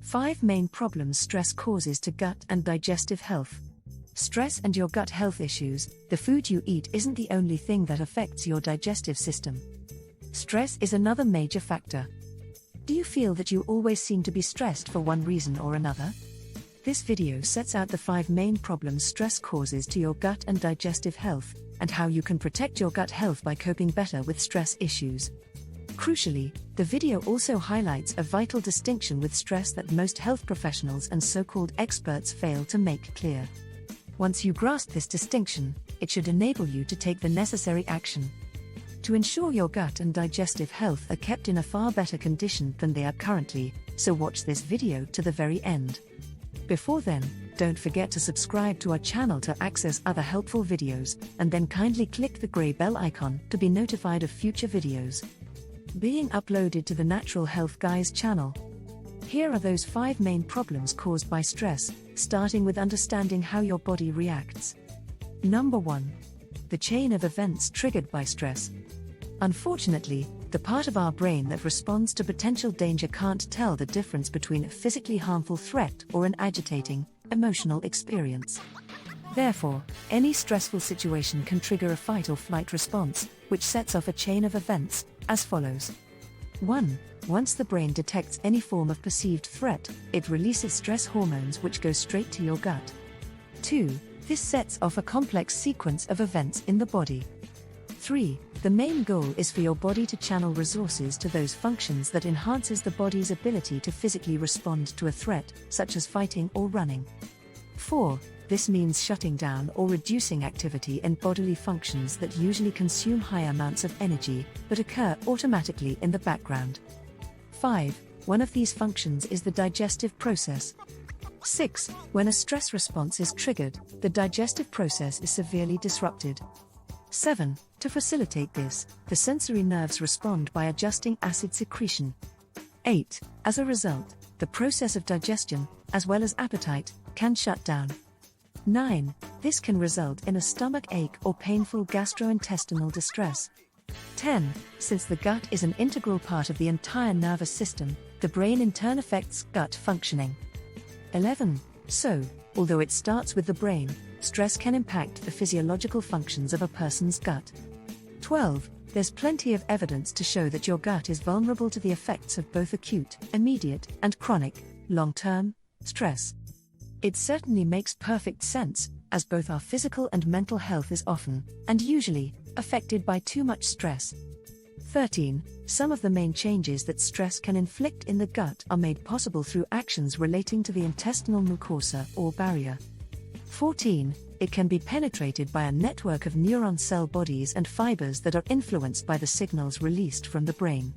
5 main problems stress causes to gut and digestive health. Stress and your gut health issues. The food you eat isn't the only thing that affects your digestive system. Stress is another major factor. Do you feel that you always seem to be stressed for one reason or another? This video sets out the 5 main problems stress causes to your gut and digestive health, and how you can protect your gut health by coping better with stress issues. Crucially, the video also highlights a vital distinction with stress that most health professionals and so-called experts fail to make clear. Once you grasp this distinction, it should enable you to take the necessary action to ensure your gut and digestive health are kept in a far better condition than they are currently, so watch this video to the very end. Before then, don't forget to subscribe to our channel to access other helpful videos, and then kindly click the grey bell icon to be notified of future videos being uploaded to the Natural Health Guys channel. Here are those 5 main problems caused by stress, starting with understanding how your body reacts. Number 1. The chain of events triggered by stress. Unfortunately, the part of our brain that responds to potential danger can't tell the difference between a physically harmful threat or an agitating, emotional experience. Therefore, any stressful situation can trigger a fight or flight response, which sets off a chain of events, as follows. 1. Once the brain detects any form of perceived threat, it releases stress hormones which go straight to your gut. 2. This sets off a complex sequence of events in the body. 3. The main goal is for your body to channel resources to those functions that enhances the body's ability to physically respond to a threat, such as fighting or running. 4. This means shutting down or reducing activity in bodily functions that usually consume high amounts of energy, but occur automatically in the background. 5. One of these functions is the digestive process. 6. When a stress response is triggered, the digestive process is severely disrupted. 7. To facilitate this, the sensory nerves respond by adjusting acid secretion. 8. As a result, the process of digestion, as well as appetite, can shut down. 9. This can result in a stomach ache or painful gastrointestinal distress. 10. Since the gut is an integral part of the entire nervous system, the brain in turn affects gut functioning. 11. So, although it starts with the brain, stress can impact the physiological functions of a person's gut. 12. There's plenty of evidence to show that your gut is vulnerable to the effects of both acute, immediate, and chronic, long-term, stress. It certainly makes perfect sense, as both our physical and mental health is often, and usually, affected by too much stress. 13. Some of the main changes that stress can inflict in the gut are made possible through actions relating to the intestinal mucosa or barrier. 14. It can be penetrated by a network of neuron cell bodies and fibers that are influenced by the signals released from the brain.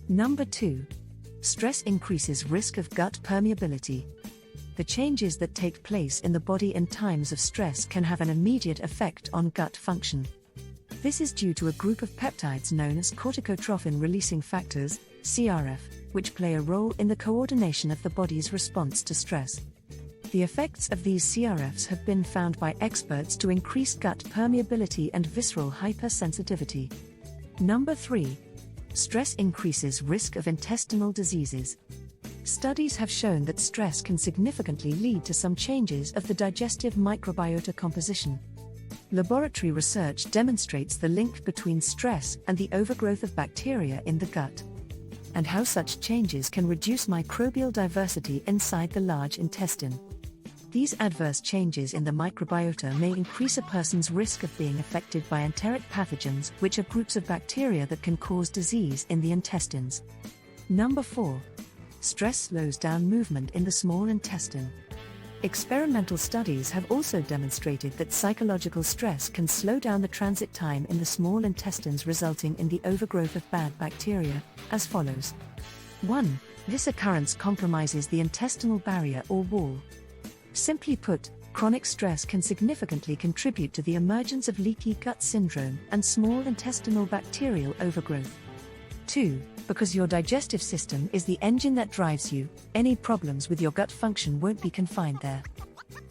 Number 2. Stress increases risk of gut permeability. The changes that take place in the body in times of stress can have an immediate effect on gut function. This is due to a group of peptides known as corticotrophin-releasing factors, CRF, which play a role in the coordination of the body's response to stress. The effects of these CRFs have been found by experts to increase gut permeability and visceral hypersensitivity. Number 3. Stress increases risk of intestinal diseases. Studies have shown that stress can significantly lead to some changes of the digestive microbiota composition. Laboratory research demonstrates the link between stress and the overgrowth of bacteria in the gut, and how such changes can reduce microbial diversity inside the large intestine. These adverse changes in the microbiota may increase a person's risk of being affected by enteric pathogens, which are groups of bacteria that can cause disease in the intestines. Number 4. Stress slows down movement in the small intestine. Experimental studies have also demonstrated that psychological stress can slow down the transit time in the small intestines, resulting in the overgrowth of bad bacteria, as follows. 1. This occurrence compromises the intestinal barrier or wall. Simply put, chronic stress can significantly contribute to the emergence of leaky gut syndrome and small intestinal bacterial overgrowth. 2. Because your digestive system is the engine that drives you, any problems with your gut function won't be confined there.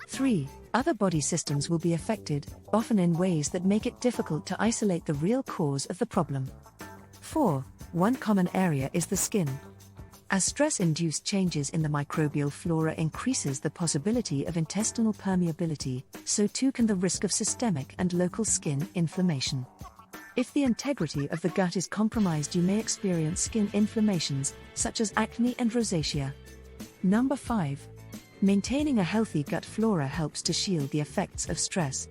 3. Other body systems will be affected, often in ways that make it difficult to isolate the real cause of the problem. 4. One common area is the skin. As stress-induced changes in the microbial flora increases the possibility of intestinal permeability, so too can the risk of systemic and local skin inflammation. If the integrity of the gut is compromised, you may experience skin inflammations, such as acne and rosacea. Number 5. Maintaining a healthy gut flora helps to shield the effects of stress.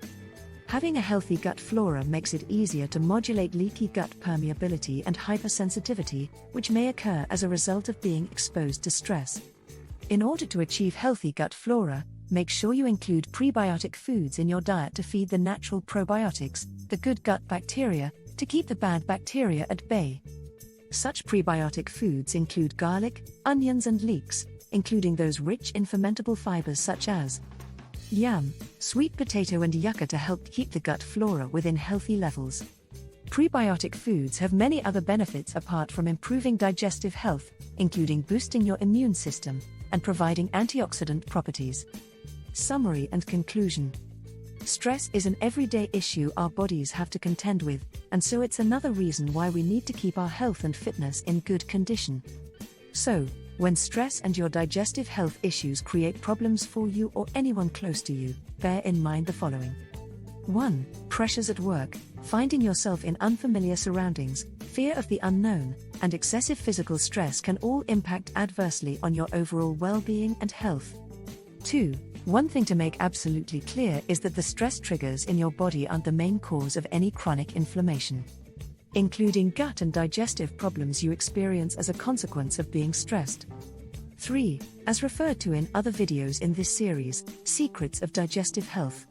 Having a healthy gut flora makes it easier to modulate leaky gut permeability and hypersensitivity, which may occur as a result of being exposed to stress. In order to achieve healthy gut flora, make sure you include prebiotic foods in your diet to feed the natural probiotics, the good gut bacteria, to keep the bad bacteria at bay. Such prebiotic foods include garlic, onions and leeks, including those rich in fermentable fibers such as yam, sweet potato and yucca to help keep the gut flora within healthy levels. Prebiotic foods have many other benefits apart from improving digestive health, including boosting your immune system and providing antioxidant properties. Summary and conclusion. Stress is an everyday issue our bodies have to contend with, and so it's another reason why we need to keep our health and fitness in good condition. So, when stress and your digestive health issues create problems for you or anyone close to you, bear in mind the following. 1. Pressures at work, finding yourself in unfamiliar surroundings, fear of the unknown, and excessive physical stress can all impact adversely on your overall well-being and health. 2. One thing to make absolutely clear is that the stress triggers in your body aren't the main cause of any chronic inflammation, including gut and digestive problems you experience as a consequence of being stressed. 3. As referred to in other videos in this series, Secrets of Digestive Health.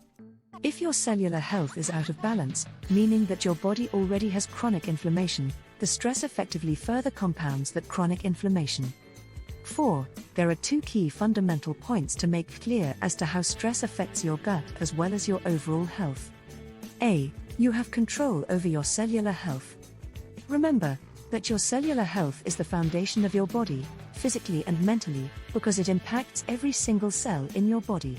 If your cellular health is out of balance, meaning that your body already has chronic inflammation, the stress effectively further compounds that chronic inflammation. 4. There are 2 key fundamental points to make clear as to how stress affects your gut as well as your overall health. A. You have control over your cellular health. Remember that your cellular health is the foundation of your body, physically and mentally, because it impacts every single cell in your body.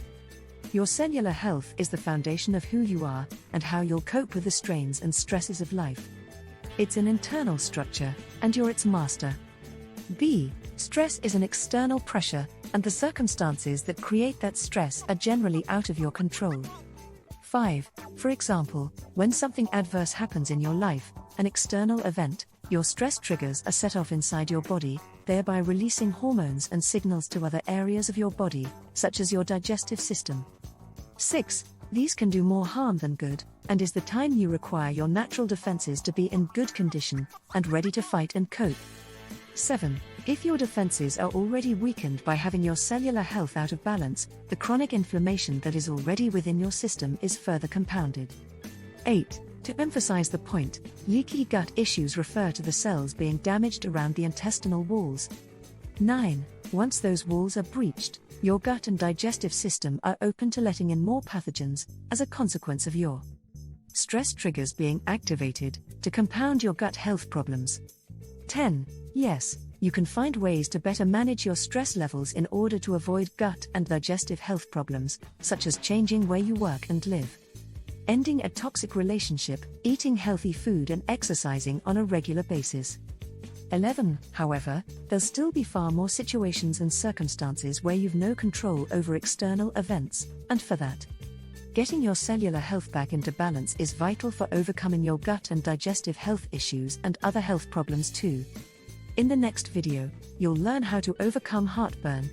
Your cellular health is the foundation of who you are and how you'll cope with the strains and stresses of life. It's an internal structure, and you're its master. B. Stress is an external pressure, and the circumstances that create that stress are generally out of your control. 5. For example, when something adverse happens in your life, an external event, your stress triggers are set off inside your body, thereby releasing hormones and signals to other areas of your body, such as your digestive system. 6. These can do more harm than good, and is the time you require your natural defenses to be in good condition and ready to fight and cope. 7. If your defenses are already weakened by having your cellular health out of balance, the chronic inflammation that is already within your system is further compounded. 8. To emphasize the point, leaky gut issues refer to the cells being damaged around the intestinal walls. 9. Once those walls are breached, your gut and digestive system are open to letting in more pathogens, as a consequence of your stress triggers being activated, to compound your gut health problems. 10. Yes, you can find ways to better manage your stress levels in order to avoid gut and digestive health problems, such as changing where you work and live, ending a toxic relationship, eating healthy food and exercising on a regular basis. 11. However, there'll still be far more situations and circumstances where you've no control over external events, and for that, getting your cellular health back into balance is vital for overcoming your gut and digestive health issues and other health problems too. In the next video, you'll learn how to overcome heartburn.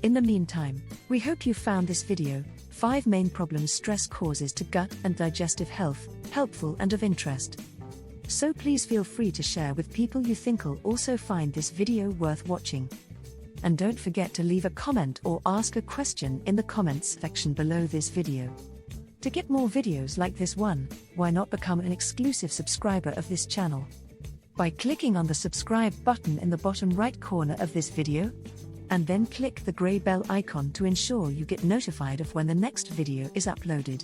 In the meantime, we hope you found this video, 5 main problems stress causes to gut and digestive health, helpful and of interest. So please feel free to share with people you think will also find this video worth watching. And don't forget to leave a comment or ask a question in the comments section below this video. To get more videos like this one, why not become an exclusive subscriber of this channel by clicking on the subscribe button in the bottom right corner of this video, and then click the grey bell icon to ensure you get notified of when the next video is uploaded.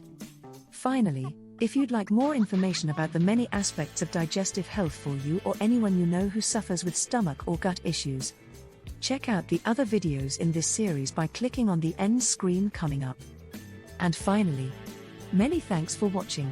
Finally, if you'd like more information about the many aspects of digestive health for you or anyone you know who suffers with stomach or gut issues, check out the other videos in this series by clicking on the end screen coming up. And finally, many thanks for watching.